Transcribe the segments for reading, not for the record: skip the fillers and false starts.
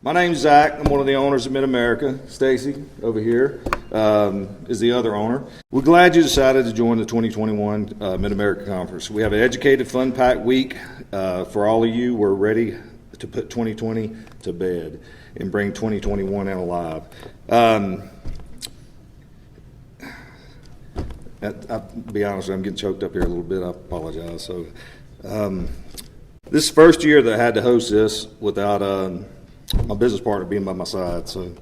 My name's Zack. I'm one of the owners of Mid-America. Stacy, over here, is the other owner. We're glad you decided to join the 2021 Mid-America Conference. We have an educated, fun-packed week for all of you. We're ready to put 2020 to bed and bring 2021 out alive. I'll be honest with you, I'm getting choked up here a little bit. I apologize. So, this is the first year that I had to host this without my business partner being by my side. So,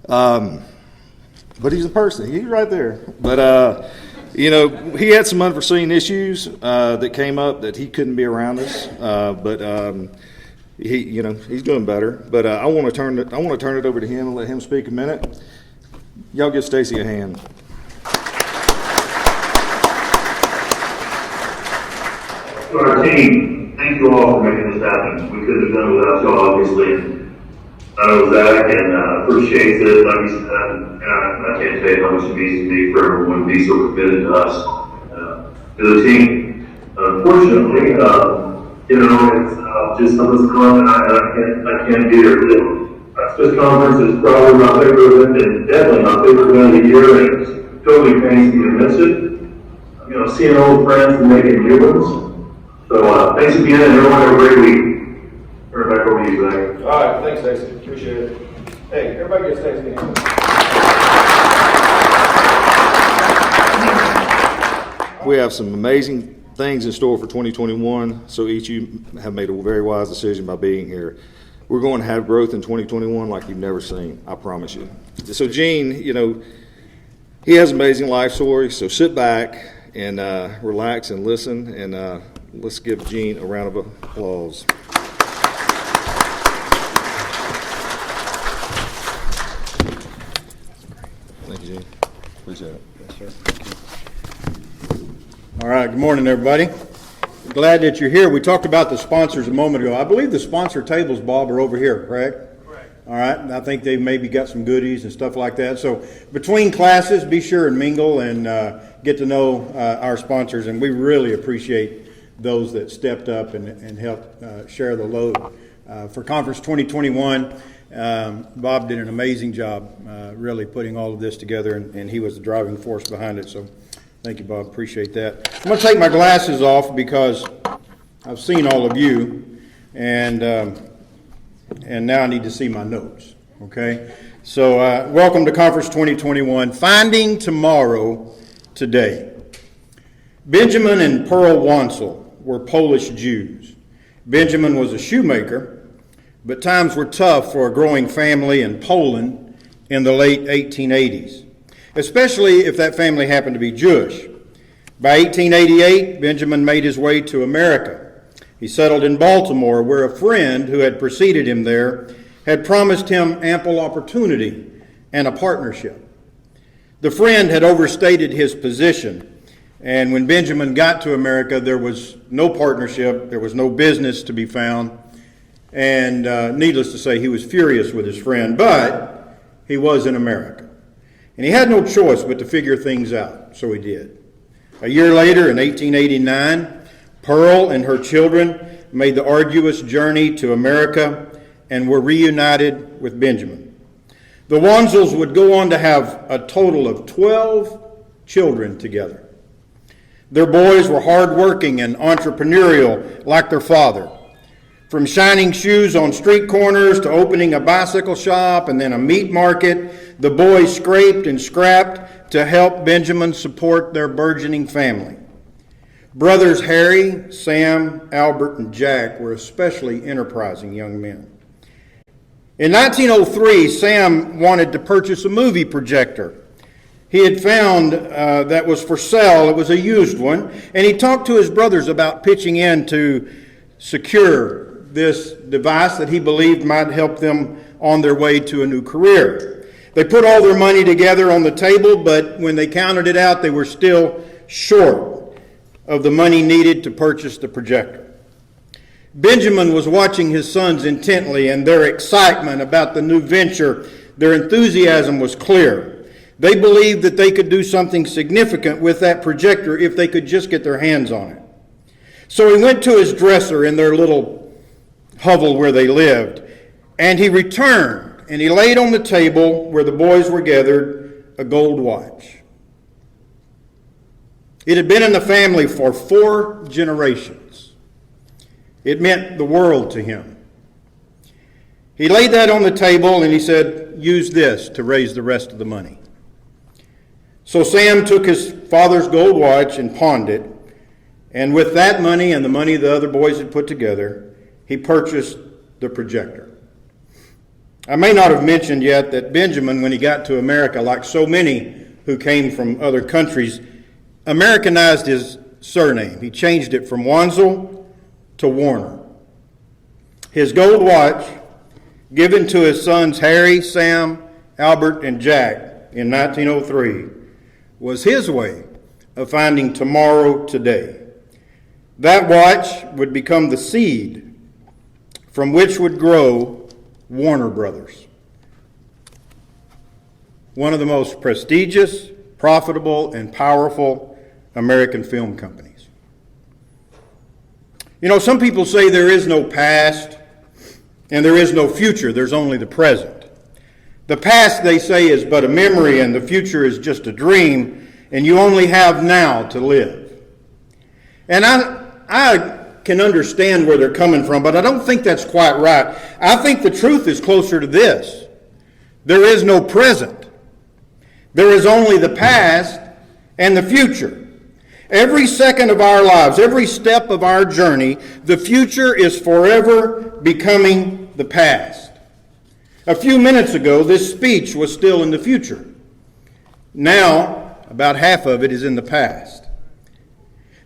but he's a person. He's right there. But he had some unforeseen issues that came up that he couldn't be around us. But he's doing better. But I want to turn it over to him and let him speak a minute. Y'all give Stacy a hand. To our team, thank you all for making this happen. We couldn't have done it without y'all, obviously. I know Zack and appreciates it, like you said, and I can't tell you how much it means to me for everyone to be so committed to us, to the team. Unfortunately, it's just something's come and I can't be there today. This conference is probably my favorite event and definitely my favorite event of the year, and it's totally pains me to miss it. Seeing old friends and making new ones. So thanks again, and everyone have a great week. Turn it back over to you, Zack. All right, thanks, Stacy. Appreciate it. Hey, everybody get Stacy a hand. We have some amazing things in store for 2021, so each of you have made a very wise decision by being here. We're going to have growth in 2021 like you've never seen, I promise you. So Gene, he has an amazing life story, so sit back and relax and listen, and let's give Gene a round of applause. Thank you, Gene. Appreciate it. Yes, sir. Thank you. All right, good morning, everybody. Glad that you're here. We talked about the sponsors a moment ago. I believe the sponsor tables, Bob, are over here, correct? Correct. All right, and I think they've maybe got some goodies and stuff like that. So between classes, be sure and mingle and get to know our sponsors, and we really appreciate those that stepped up and helped share the load. For Conference 2021, Bob did an amazing job really putting all of this together, and he was the driving force behind it. So thank you, Bob. Appreciate that. I'm going to take my glasses off because I've seen all of you, and now I need to see my notes. Okay? So welcome to Conference 2021, Finding Tomorrow Today. Benjamin and Pearl Wansel were Polish Jews. Benjamin was a shoemaker, but times were tough for a growing family in Poland in the late 1880s, especially if that family happened to be Jewish. By 1888, Benjamin made his way to America. He settled in Baltimore, where a friend who had preceded him there had promised him ample opportunity and a partnership. The friend had overstated his position, and when Benjamin got to America, there was no partnership, there was no business to be found, and needless to say, he was furious with his friend, but he was in America. And he had no choice but to figure things out, so he did. A year later, in 1889, Pearl and her children made the arduous journey to America and were reunited with Benjamin. The Wansels would go on to have a total of 12 children together. Their boys were hardworking and entrepreneurial like their father. From shining shoes on street corners to opening a bicycle shop and then a meat market, the boys scraped and scrapped to help Benjamin support their burgeoning family. Brothers Harry, Sam, Albert, and Jack were especially enterprising young men. In 1903, Sam wanted to purchase a movie projector. He had found that was for sale. It was a used one, and he talked to his brothers about pitching in to secure this device that he believed might help them on their way to a new career. They put all their money together on the table, but when they counted it out, they were still short of the money needed to purchase the projector. Benjamin was watching his sons intently, and their excitement about the new venture, their enthusiasm was clear. They believed that they could do something significant with that projector if they could just get their hands on it. So he went to his dresser in their little hovel where they lived, And he returned, and he laid on the table where the boys were gathered a gold watch. It had been in the family for 4 generations. It meant the world to him. He laid that on the table and he said, use this to raise the rest of the money. So Sam took his father's gold watch and pawned it. And with that money and the money the other boys had put together, he purchased the projector. I may not have mentioned yet that Benjamin, when he got to America, like so many who came from other countries, Americanized his surname. He changed it from Wanzel to Warner. His gold watch, given to his sons Harry, Sam, Albert, and Jack in 1903, was his way of finding tomorrow today. That watch would become the seed from which would grow Warner Brothers, one of the most prestigious, profitable, and powerful American film companies. You know, some people say there is no past and there is no future, there's only the present. The past, they say, is but a memory, and the future is just a dream, and you only have now to live. And I can understand where they're coming from, but I don't think that's quite right. I think the truth is closer to this. There is no present. There is only the past and the future. Every second of our lives, every step of our journey, the future is forever becoming the past. A few minutes ago, this speech was still in the future. Now, about half of it is in the past.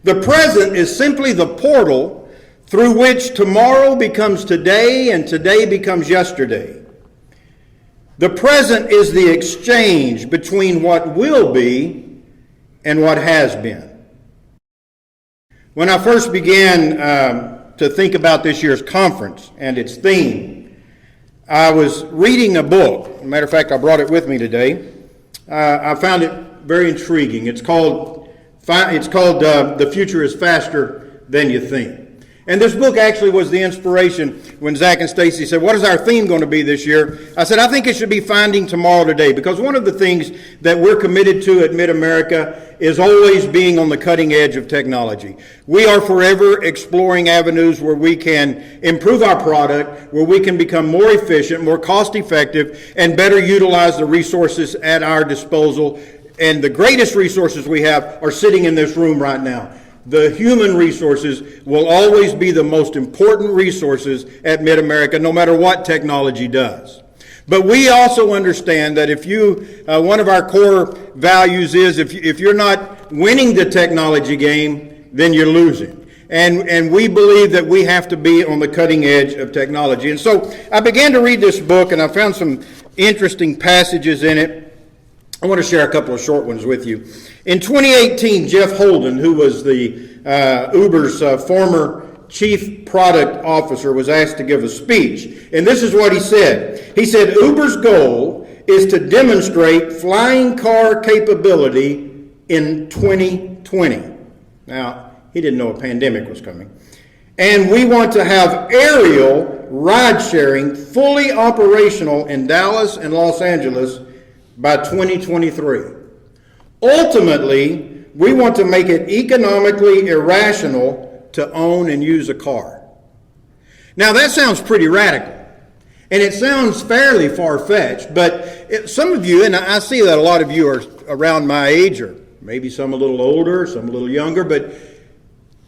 The present is simply the portal through which tomorrow becomes today and today becomes yesterday. The present is the exchange between what will be and what has been. When I first began to think about this year's conference and its theme, I was reading a book. As a matter of fact, I brought it with me today. I found it very intriguing. It's called The Future is Faster Than You Think. And this book actually was the inspiration when Zack and Stacy said, what is our theme going to be this year? I said, I think it should be Finding Tomorrow Today, because one of the things that we're committed to at Mid-America is always being on the cutting edge of technology. We are forever exploring avenues where we can improve our product, where we can become more efficient, more cost-effective, and better utilize the resources at our disposal. And the greatest resources we have are sitting in this room right now. The human resources will always be the most important resources at Mid-America, no matter what technology does. But we also understand that if one of our core values is if you're not winning the technology game, then you're losing. And we believe that we have to be on the cutting edge of technology. And so I began to read this book, and I found some interesting passages in it. I want to share a couple of short ones with you. In 2018, Jeff Holden, who was the Uber's former chief product officer, was asked to give a speech. And this is what he said. He said, Uber's goal is to demonstrate flying car capability in 2020. Now, he didn't know a pandemic was coming. And we want to have aerial ride sharing fully operational in Dallas and Los Angeles by 2023. Ultimately, we want to make it economically irrational to own and use a car. Now, that sounds pretty radical, and it sounds fairly far-fetched, but some of you, and I see that a lot of you are around my age, or maybe some a little older, some a little younger, but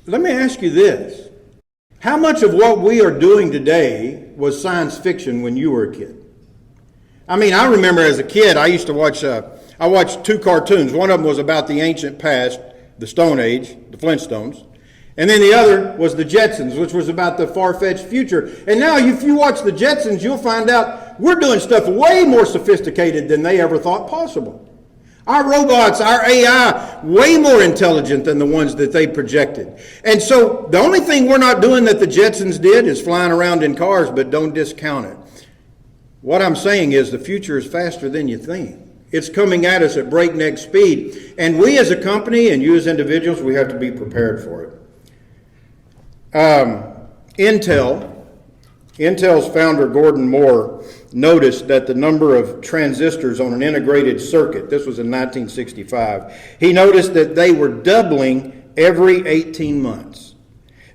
let me ask you this. How much of what we are doing today was science fiction when you were a kid? I mean, I remember as a kid, I used to watch, I watched 2 cartoons. One of them was about the ancient past, the Stone Age, the Flintstones. And then the other was the Jetsons, which was about the far-fetched future. And now if you watch the Jetsons, you'll find out we're doing stuff way more sophisticated than they ever thought possible. Our robots, our AI, way more intelligent than the ones that they projected. And so the only thing we're not doing that the Jetsons did is flying around in cars, but don't discount it. What I'm saying is the future is faster than you think. It's coming at us at breakneck speed. And we as a company and you as individuals, we have to be prepared for it. Intel Intel's founder, Gordon Moore, noticed that the number of transistors on an integrated circuit, this was in 1965, he noticed that they were doubling every 18 months.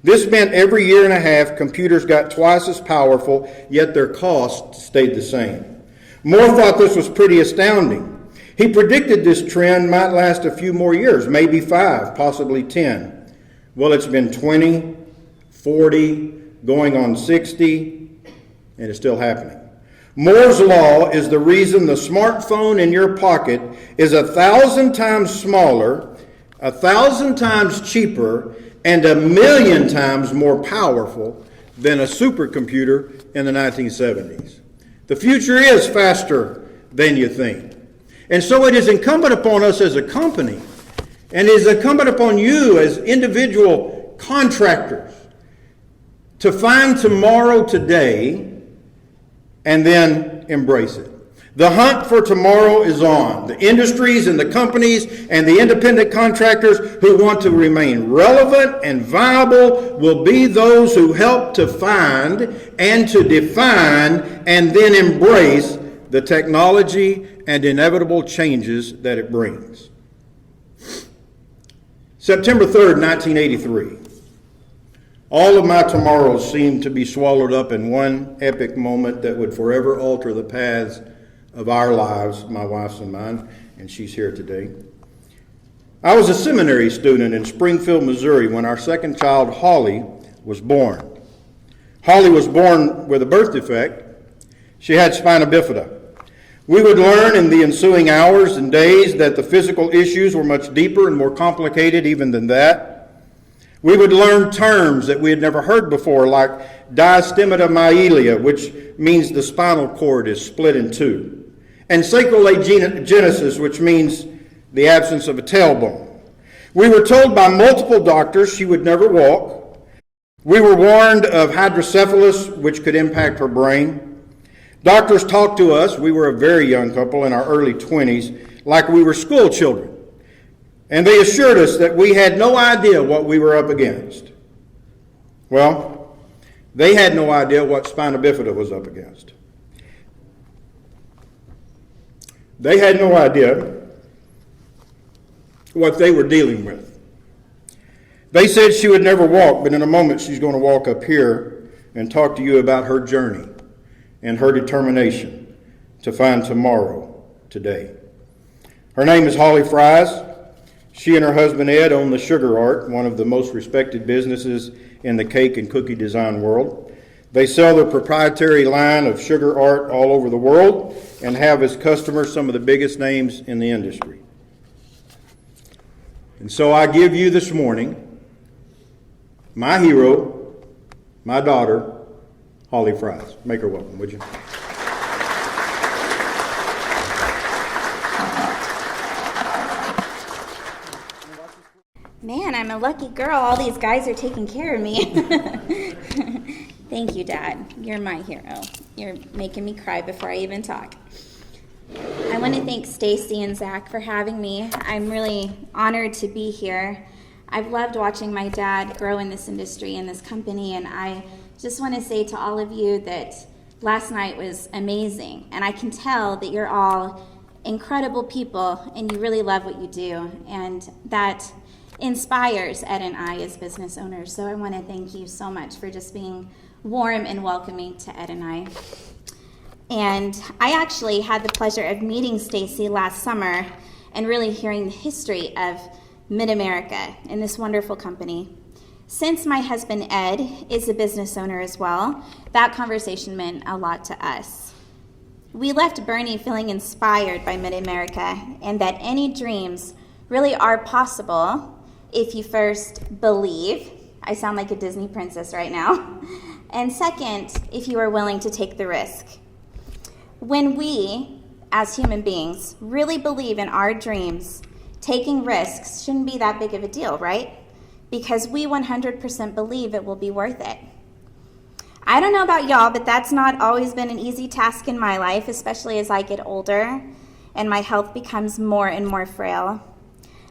This meant every year and a half, computers got twice as powerful, yet their cost stayed the same. Moore thought this was pretty astounding. He predicted this trend might last a few more years, maybe 5, possibly 10. Well, it's been 20, 40, going on 60, and it's still happening. Moore's law is the reason the smartphone in your pocket is 1,000 times smaller, 1,000 times cheaper, and 1,000,000 times more powerful than a supercomputer in the 1970s. The future is faster than you think. And so it is incumbent upon us as a company, and it is incumbent upon you as individual contractors to find tomorrow today and then embrace it. The hunt for tomorrow is on. The industries and the companies and the independent contractors who want to remain relevant and viable will be those who help to find and to define and then embrace the technology and inevitable changes that it brings. September 3rd, 1983. All of my tomorrows seemed to be swallowed up in one epic moment that would forever alter the paths of our lives, my wife's and mine, and she's here today. I was a seminary student in Springfield, Missouri, when our second child, Holly, was born. Holly was born with a birth defect. She had spina bifida. We would learn in the ensuing hours and days that the physical issues were much deeper and more complicated even than that. We would learn terms that we had never heard before, like diastematomyelia, which means the spinal cord is split in two, and sacral agenesis, which means the absence of a tailbone. We were told by multiple doctors she would never walk. We were warned of hydrocephalus, which could impact her brain. Doctors talked to us, we were a very young couple in our early 20s, like we were school children. And they assured us that we had no idea what we were up against. Well, they had no idea what spina bifida was up against. They had no idea what they were dealing with. They said she would never walk, but in a moment she's going to walk up here and talk to you about her journey and her determination to find tomorrow today. Her name is Holly Fries. She and her husband Ed own the Sugar Art, one of the most respected businesses in the cake and cookie design world. They sell their proprietary line of sugar art all over the world and have as customers some of the biggest names in the industry. And so I give you this morning my hero, my daughter, Holly Fries. Make her welcome, would you? Man, I'm a lucky girl. All these guys are taking care of me. Thank you, Dad. You're my hero. You're making me cry before I even talk. I want to thank Stacy and Zack for having me. I'm really honored to be here. I've loved watching my dad grow in this industry and this company, and I just want to say to all of you that last night was amazing, and I can tell that you're all incredible people and you really love what you do, and that inspires Ed and I as business owners. So I want to thank you so much for just being warm and welcoming to Ed and I. And I actually had the pleasure of meeting Stacy last summer and really hearing the history of Mid-America in this wonderful company. Since my husband Ed is a business owner as well, that conversation meant a lot to us. We left Bernie feeling inspired by Mid-America and that any dreams really are possible if you first believe. I sound like a Disney princess right now. And second, if you are willing to take the risk. When we, as human beings, really believe in our dreams, taking risks shouldn't be that big of a deal, right? Because we 100% believe it will be worth it. I don't know about y'all, but that's not always been an easy task in my life, especially as I get older and my health becomes more and more frail.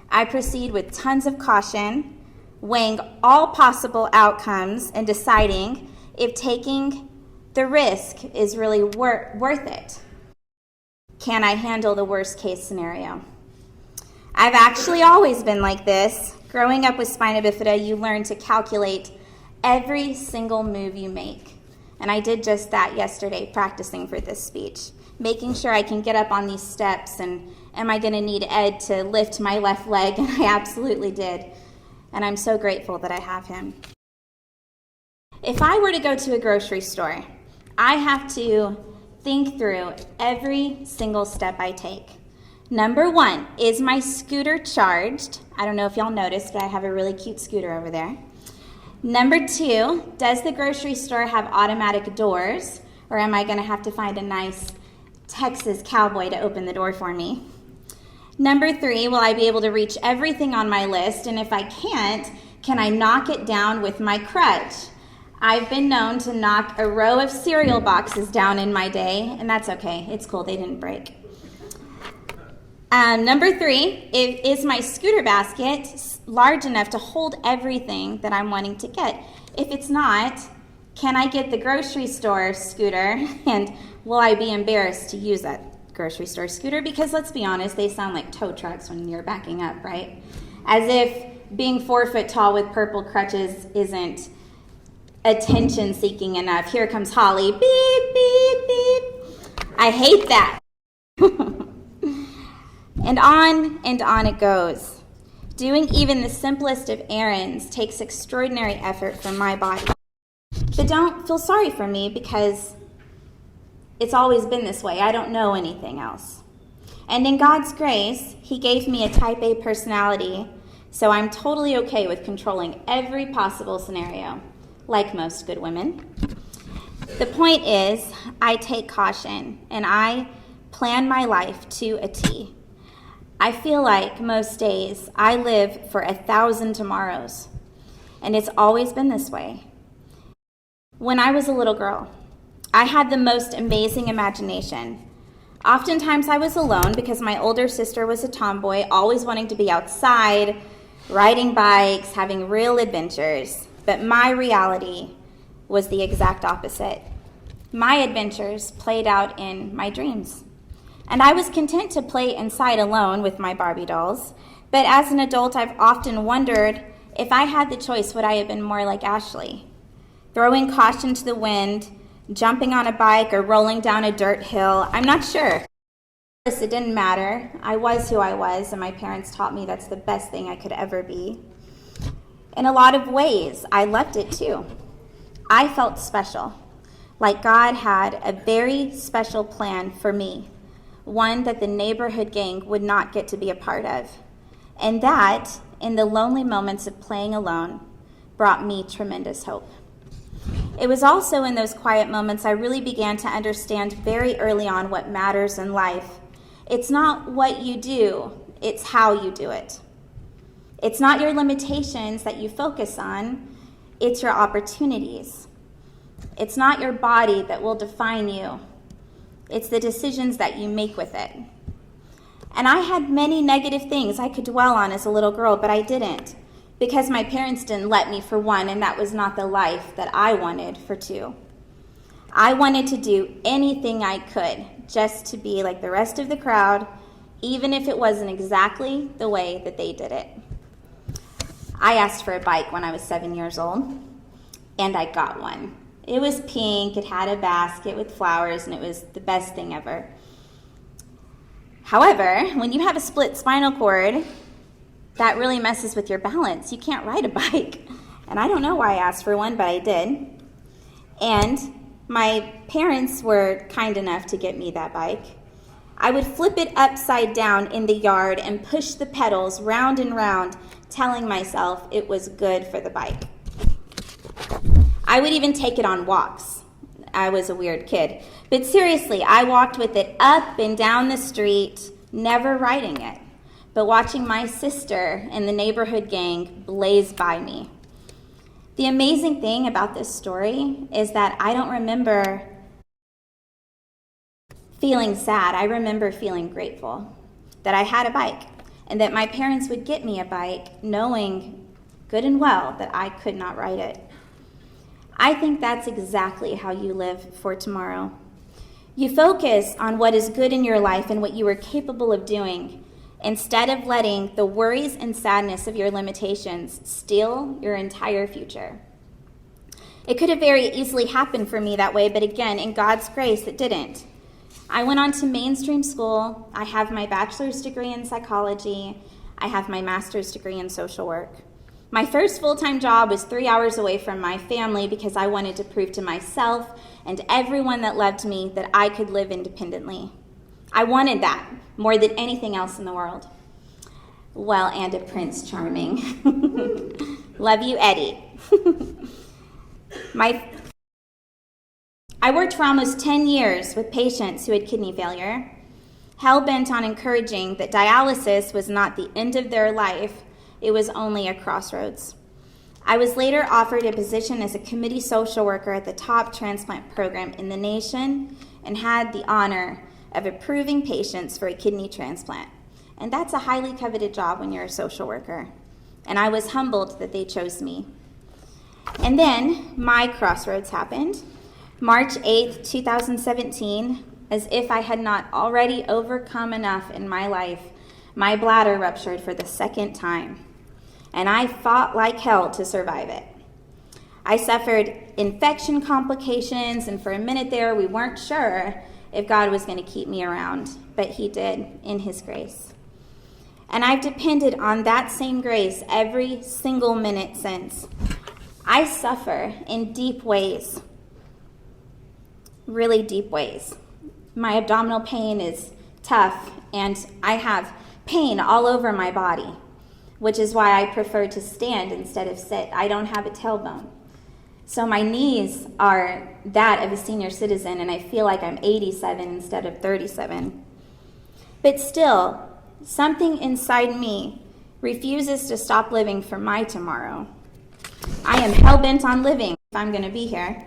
I proceed with tons of caution, weighing all possible outcomes and deciding if taking the risk is really worth it. Can I handle the worst case scenario? I've actually always been like this. Growing up with spina bifida, you learn to calculate every single move you make. And I did just that yesterday, practicing for this speech, making sure I can get up on these steps, and am I going to need Ed to lift my left leg? And I absolutely did. And I'm so grateful that I have him. If I were to go to a grocery store, I have to think through every single step I take. Number one, is my scooter charged? I don't know if y'all noticed, but I have a really cute scooter over there. Number two, does the grocery store have automatic doors, or am I going to have to find a nice Texas cowboy to open the door for me? Number three, will I be able to reach everything on my list? And if I can't, can I knock it down with my crutch? I've been known to knock a row of cereal boxes down in my day, and that's okay. It's cool. They didn't break. Number three, is my scooter basket large enough to hold everything that I'm wanting to get? If it's not, can I get the grocery store scooter, and will I be embarrassed to use that grocery store scooter? Because let's be honest, they sound like tow trucks when you're backing up, right? As if being 4 foot tall with purple crutches isn't attention-seeking enough. Here comes Holly. Beep, beep, beep. I hate that. And on it goes. Doing even the simplest of errands takes extraordinary effort from my body. But don't feel sorry for me, because it's always been this way. I don't know anything else. And in God's grace, He gave me a type A personality, so I'm totally okay with controlling every possible scenario, like most good women. The point is, I take caution, and I plan my life to a T. I feel like most days I live for 1,000 tomorrows, and it's always been this way. When I was a little girl, I had the most amazing imagination. Oftentimes I was alone because my older sister was a tomboy, always wanting to be outside, riding bikes, having real adventures. But my reality was the exact opposite. My adventures played out in my dreams. And I was content to play inside alone with my Barbie dolls. But as an adult, I've often wondered, if I had the choice, would I have been more like Ashley? Throwing caution to the wind, jumping on a bike, or rolling down a dirt hill, I'm not sure. It didn't matter. I was who I was, and my parents taught me that's the best thing I could ever be. In a lot of ways, I loved it too. I felt special, like God had a very special plan for me, one that the neighborhood gang would not get to be a part of. And that, in the lonely moments of playing alone, brought me tremendous hope. It was also in those quiet moments I really began to understand very early on what matters in life. It's not what you do, it's how you do it. It's not your limitations that you focus on, it's your opportunities. It's not your body that will define you, it's the decisions that you make with it. And I had many negative things I could dwell on as a little girl, but I didn't, because my parents didn't let me, for one, and that was not the life that I wanted, for two. I wanted to do anything I could just to be like the rest of the crowd, even if it wasn't exactly the way that they did it. I asked for a bike when I was 7 years old, and I got one. It was pink, it had a basket with flowers, and it was the best thing ever. However, when you have a split spinal cord, that really messes with your balance. You can't ride a bike. And I don't know why I asked for one, but I did. And my parents were kind enough to get me that bike. I would flip it upside down in the yard and push the pedals round and round, telling myself it was good for the bike. I would even take it on walks. I was a weird kid. But seriously, I walked with it up and down the street, never riding it, but watching my sister and the neighborhood gang blaze by me. The amazing thing about this story is that I don't remember feeling sad. I remember feeling grateful that I had a bike and that my parents would get me a bike, knowing good and well that I could not ride it. I think that's exactly how you live for tomorrow. You focus on what is good in your life and what you are capable of doing, instead of letting the worries and sadness of your limitations steal your entire future. It could have very easily happened for me that way, but again, in God's grace, it didn't. I went on to mainstream school. I have my bachelor's degree in psychology. I have my master's degree in social work. My first full-time job was 3 hours away from my family because I wanted to prove to myself and everyone that loved me that I could live independently. I wanted that more than anything else in the world. Well, and a Prince Charming. Love you, Eddie. I worked for almost 10 years with patients who had kidney failure, hell-bent on encouraging that dialysis was not the end of their life, it was only a crossroads. I was later offered a position as a committee social worker at the top transplant program in the nation and had the honor of approving patients for a kidney transplant. And that's a highly coveted job when you're a social worker. And I was humbled that they chose me. And then my crossroads happened. March 8th, 2017, as if I had not already overcome enough in my life, my bladder ruptured for the second time, and I fought like hell to survive it. I suffered infection complications, and for a minute there, we weren't sure if God was going to keep me around, but he did in his grace. And I've depended on that same grace every single minute since. I suffer in deep ways, really deep ways. My abdominal pain is tough, and I have pain all over my body, which is why I prefer to stand instead of sit. I don't have a tailbone. So my knees are that of a senior citizen, and I feel like I'm 87 instead of 37. But still, something inside me refuses to stop living for my tomorrow. I am hell-bent on living if I'm going to be here.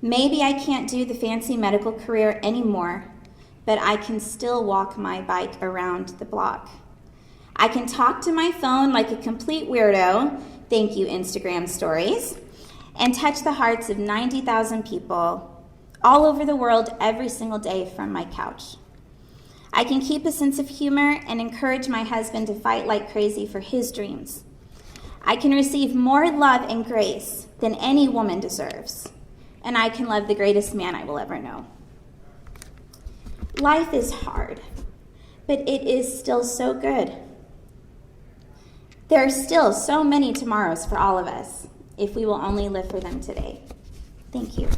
Maybe I can't do the fancy medical career anymore, but I can still walk my bike around the block. I can talk to my phone like a complete weirdo, thank you Instagram stories, and touch the hearts of 90,000 people all over the world every single day from my couch. I can keep a sense of humor and encourage my husband to fight like crazy for his dreams. I can receive more love and grace than any woman deserves, and I can love the greatest man I will ever know. Life is hard, but it is still so good. There are still so many tomorrows for all of us if we will only live for them today. Thank you.